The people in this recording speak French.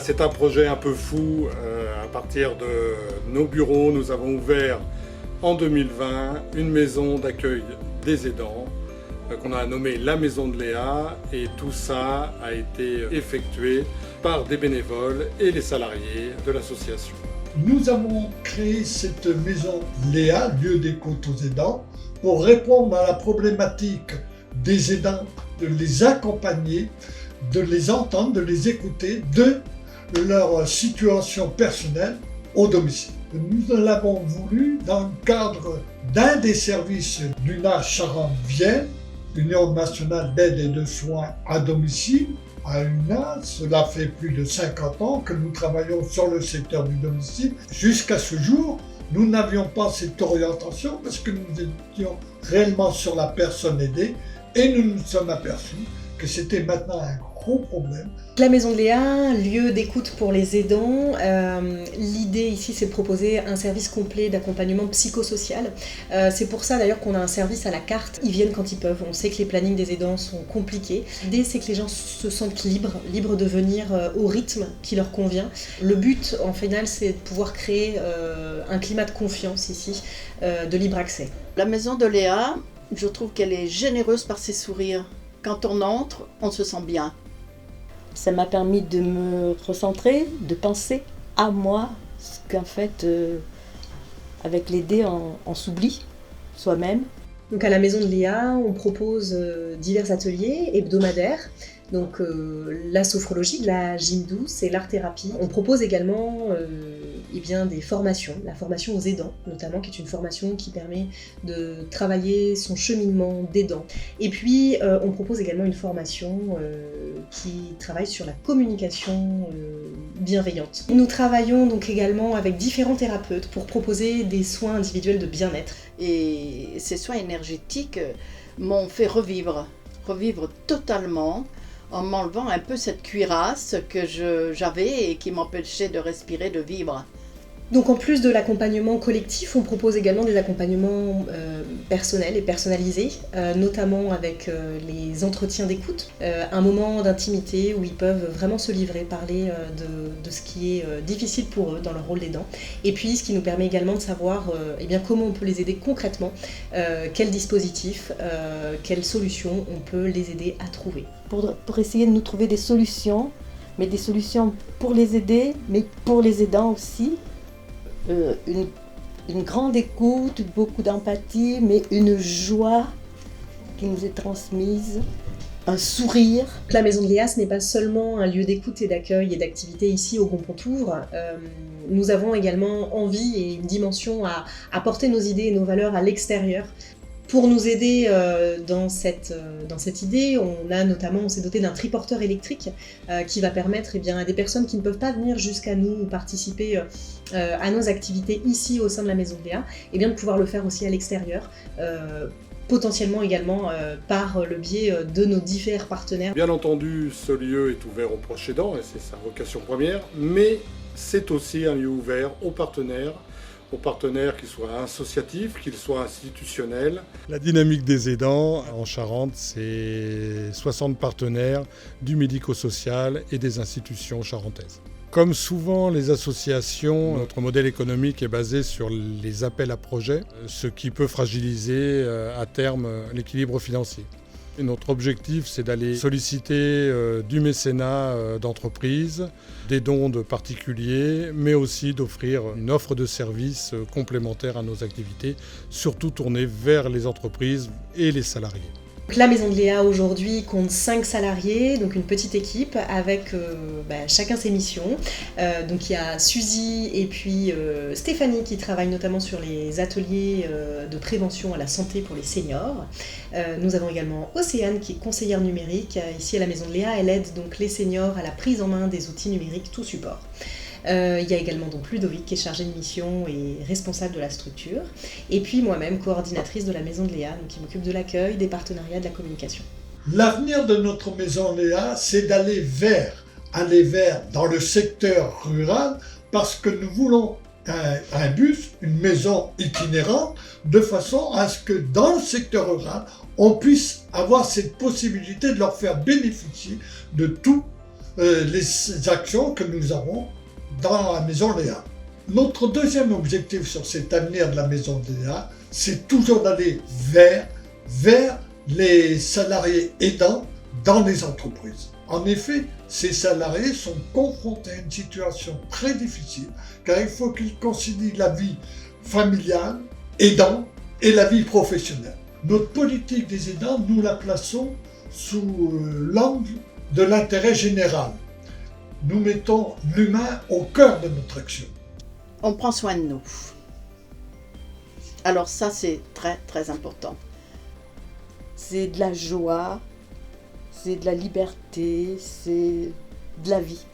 c'est un projet un peu fou. À partir de nos bureaux, nous avons ouvert en 2020 une maison d'accueil des aidants qu'on a nommée la Maison de Léa, et tout ça a été effectué par des bénévoles et les salariés de l'association. Nous avons créé cette maison Léa, lieu d'écoute aux aidants, pour répondre à la problématique des aidants, de les accompagner, de les entendre, de les écouter, de leur situation personnelle au domicile. Nous l'avons voulu dans le cadre d'un des services d'UNA Charente-Vienne, Union nationale d'aide et de soins à domicile, à UNA. Cela fait plus de 50 ans que nous travaillons sur le secteur du domicile. Jusqu'à ce jour, nous n'avions pas cette orientation parce que nous étions réellement sur la personne aidée, et nous nous sommes aperçus que c'était maintenant un gros problème. La Maison de Léa, lieu d'écoute pour les aidants. L'idée ici, c'est de proposer un service complet d'accompagnement psychosocial. C'est pour ça d'ailleurs qu'on a un service à la carte. Ils viennent quand ils peuvent. On sait que les plannings des aidants sont compliqués. L'idée, c'est que les gens se sentent libres de venir au rythme qui leur convient. Le but, en final, c'est de pouvoir créer un climat de confiance ici, de libre accès. La Maison de Léa, je trouve qu'elle est généreuse par ses sourires. Quand on entre, on se sent bien. Ça m'a permis de me recentrer, de penser à moi, parce qu'en fait, avec l'aider, on s'oublie soi-même. Donc à la Maison de Léa, on propose divers ateliers hebdomadaires. Donc la sophrologie, la gym douce et l'art-thérapie. On propose également des formations, la formation aux aidants notamment, qui est une formation qui permet de travailler son cheminement d'aidant. Et puis on propose également une formation qui travaille sur la communication bienveillante. Nous travaillons donc également avec différents thérapeutes pour proposer des soins individuels de bien-être. Et ces soins énergétiques m'ont fait revivre totalement, en m'enlevant un peu cette cuirasse que j'avais et qui m'empêchait de respirer, de vivre. Donc en plus de l'accompagnement collectif, on propose également des accompagnements personnels et personnalisés, notamment avec les entretiens d'écoute, un moment d'intimité où ils peuvent vraiment se livrer, parler de ce qui est difficile pour eux dans leur rôle d'aidant. Et puis ce qui nous permet également de savoir comment on peut les aider concrètement, quels dispositifs, quelles solutions on peut les aider à trouver. Pour essayer de nous trouver des solutions, mais des solutions pour les aider, mais pour les aidants aussi. Une grande écoute, beaucoup d'empathie, mais une joie qui nous est transmise, un sourire. La Maison de Léa, ce n'est pas seulement un lieu d'écoute et d'accueil et d'activité ici au Gompontour. Nous avons également envie et une dimension à porter nos idées et nos valeurs à l'extérieur. Pour nous aider dans cette idée, on s'est doté d'un triporteur électrique qui va permettre à des personnes qui ne peuvent pas venir jusqu'à nous ou participer à nos activités ici au sein de la Maison de Léa, de pouvoir le faire aussi à l'extérieur, potentiellement également par le biais de nos divers partenaires. Bien entendu, ce lieu est ouvert aux proches aidants et c'est sa vocation première, mais c'est aussi un lieu ouvert aux partenaires qu'ils soient associatifs, qu'ils soient institutionnels. La dynamique des aidants en Charente, c'est 60 partenaires du médico-social et des institutions charentaises. Comme souvent les associations, notre modèle économique est basé sur les appels à projets, ce qui peut fragiliser à terme l'équilibre financier. Et notre objectif, c'est d'aller solliciter du mécénat d'entreprises, des dons de particuliers, mais aussi d'offrir une offre de services complémentaire à nos activités, surtout tournée vers les entreprises et les salariés. La Maison de Léa aujourd'hui compte 5 salariés, donc une petite équipe avec chacun ses missions. Donc il y a Suzy et puis Stéphanie qui travaillent notamment sur les ateliers de prévention à la santé pour les seniors. Nous avons également Océane qui est conseillère numérique ici à la Maison de Léa. Elle aide donc les seniors à la prise en main des outils numériques tout support. Il y a également donc Ludovic qui est chargé de mission et responsable de la structure. Et puis moi-même, coordinatrice de la Maison de Léa, donc qui m'occupe de l'accueil, des partenariats, de la communication. L'avenir de notre Maison Léa, c'est d'aller vers dans le secteur rural, parce que nous voulons un bus, une maison itinérante, de façon à ce que dans le secteur rural, on puisse avoir cette possibilité de leur faire bénéficier de tout les actions que nous avons dans la Maison Léa. Notre deuxième objectif sur cet avenir de la Maison Léa, c'est toujours d'aller vers les salariés aidants dans les entreprises. En effet, ces salariés sont confrontés à une situation très difficile, car il faut qu'ils concilient la vie familiale, aidant, et la vie professionnelle. Notre politique des aidants, nous la plaçons sous l'angle de l'intérêt général. Nous mettons l'humain au cœur de notre action. On prend soin de nous. Alors ça, c'est très très important. C'est de la joie, c'est de la liberté, c'est de la vie.